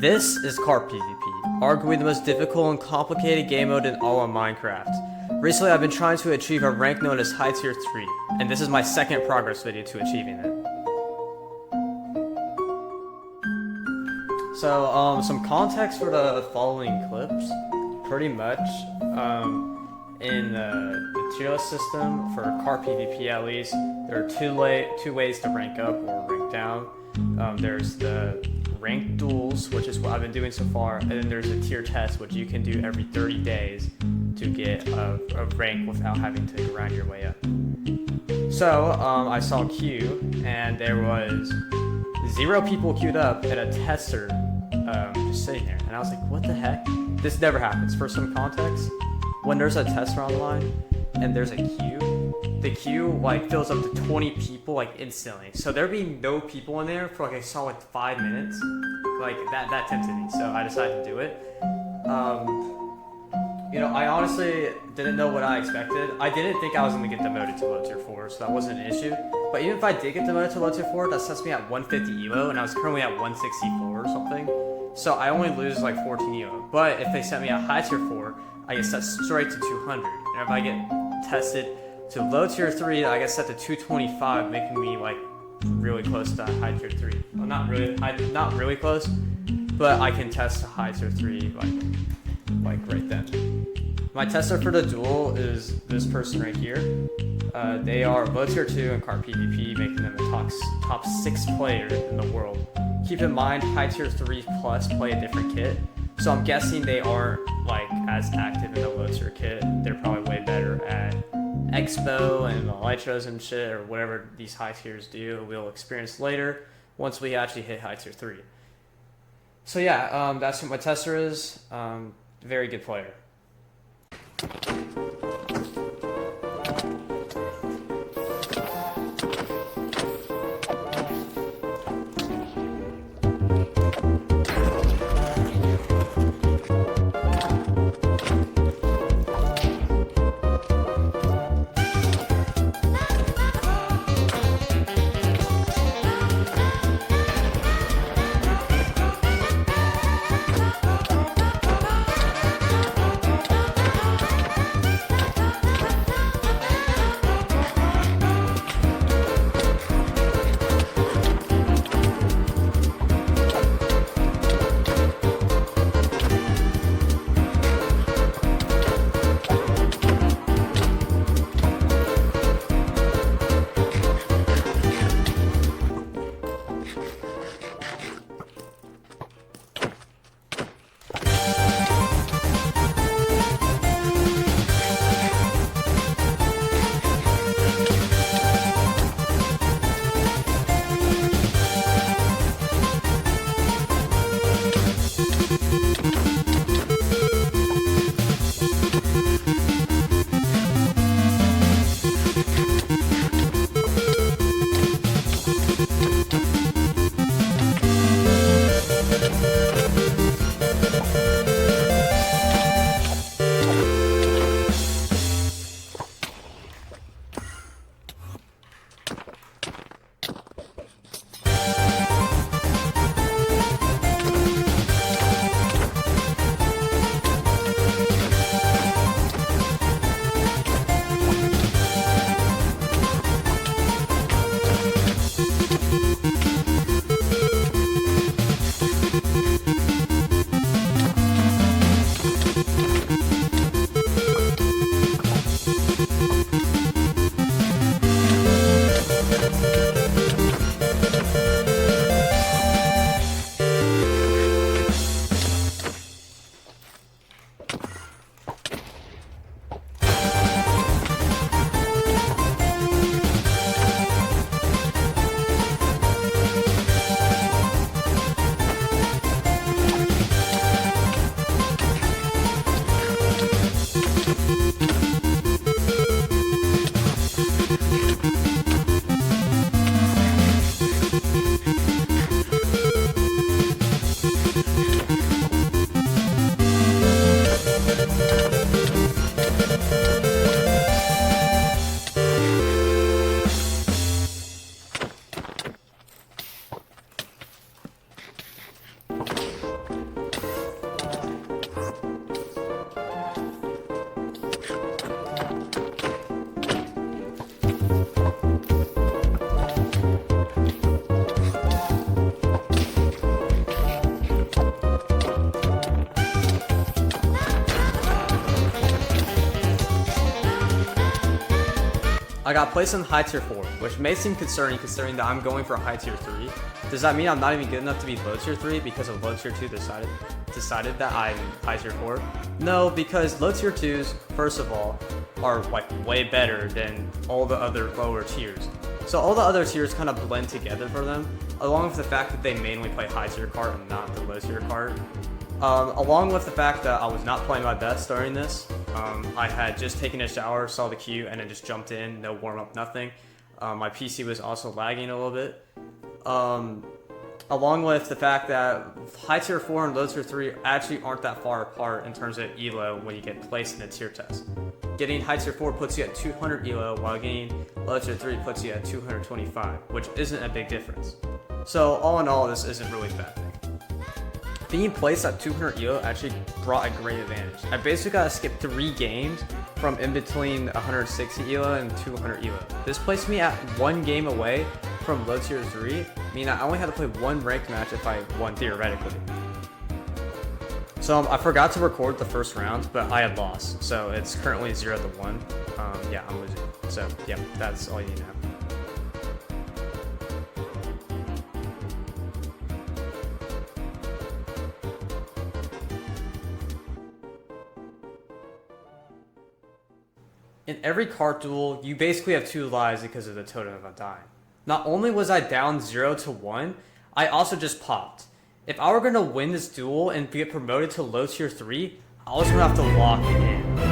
This is Carp PvP, arguably the most difficult and complicated game mode in all of Minecraft. Recently I've been trying to achieve a rank known as High Tier 3, and this is my second progress video to achieving it. So, some context for the following clips. Pretty much, in the tier list system, for Carp PvP at least, there are two ways to rank up or rank down. There's the ranked duels, which is what I've been doing so far, and then there's a tier test, which you can do every 30 days to get a rank without having to grind your way up. So, I saw a queue, and there was 0 people queued up and a tester just sitting there, and I was like, what the heck? This never happens. For some context, when there's a tester on the line and there's a queue, the queue like fills up to 20 people like instantly. So there being no people in there for like a solid 5 minutes, like that tempted me. So I decided to do it. You know, I honestly didn't know what I expected. I didn't think I was gonna get demoted to low tier 4, so that wasn't an issue. But even if I did get demoted to low tier 4, that sets me at 150 elo, and I was currently at 164 or something. So I only lose like 14 elo. But if they set me at high tier 4, I get set straight to 200. And if I get tested to low tier 3, I get set to 225, making me like really close to high tier 3. Well, not really close, but I can test to high tier 3 like right then. My tester for the duel is this person right here. They are low tier 2 in Carp PvP, making them the top 6 player in the world. Keep in mind, high tier 3 plus play a different kit, so I'm guessing they aren't like as active in the low tier kit. They're probably way better at Expo and the Elytras and shit, or whatever these high tiers do. We'll experience later once we actually hit high tier 3. So yeah, that's what my tester is. Very good player. I got placed in high tier 4, which may seem concerning considering that I'm going for high tier 3. Does that mean I'm not even good enough to be low tier 3 because of low tier 2 decided that I'm high tier 4? No, because low tier 2s, first of all, are like way better than all the other lower tiers. So all the other tiers kind of blend together for them, along with the fact that they mainly play high tier cart and not the low tier cart. Along with the fact that I was not playing my best during this. I had just taken a shower, saw the queue, and then just jumped in, no warm-up, nothing. My PC was also lagging a little bit. Along with the fact that high tier 4 and low tier 3 actually aren't that far apart in terms of elo when you get placed in a tier test. Getting high tier 4 puts you at 200 elo, while getting low tier 3 puts you at 225, which isn't a big difference. So all in all, this isn't really a bad thing. Being placed at 200 elo actually brought a great advantage. I basically got to skip 3 games from in between 160 elo and 200 elo. This placed me at 1 game away from low tier 3, meaning I only had to play 1 ranked match if I won theoretically. So I forgot to record the first round, but I had lost, so it's currently 0-1. Yeah, I'm losing. So yeah, that's all you need to know. In every cart duel, you basically have 2 lives because of the totem of a dying. Not only was I down 0-1, I also just popped. If I were going to win this duel and get promoted to low tier 3, I was going to have to lock it in.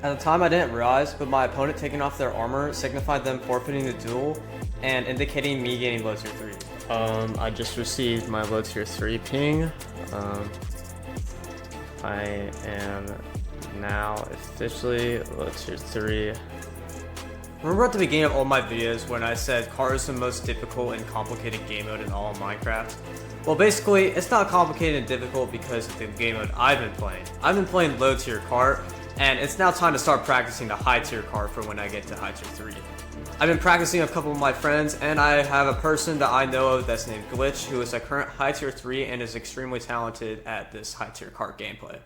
At the time I didn't realize, but my opponent taking off their armor signified them forfeiting the duel and indicating me getting low tier 3. I just received my low tier 3 ping. I am now officially low tier 3. Remember at the beginning of all my videos when I said cart is the most difficult and complicated game mode in all of Minecraft? Well, basically, it's not complicated and difficult because of the game mode I've been playing. I've been playing low tier cart, and it's now time to start practicing the high tier cart for when I get to high tier 3. I've been practicing with a couple of my friends, and I have a person that I know of that's named Glitch, who is a current high tier 3 and is extremely talented at this high tier cart gameplay.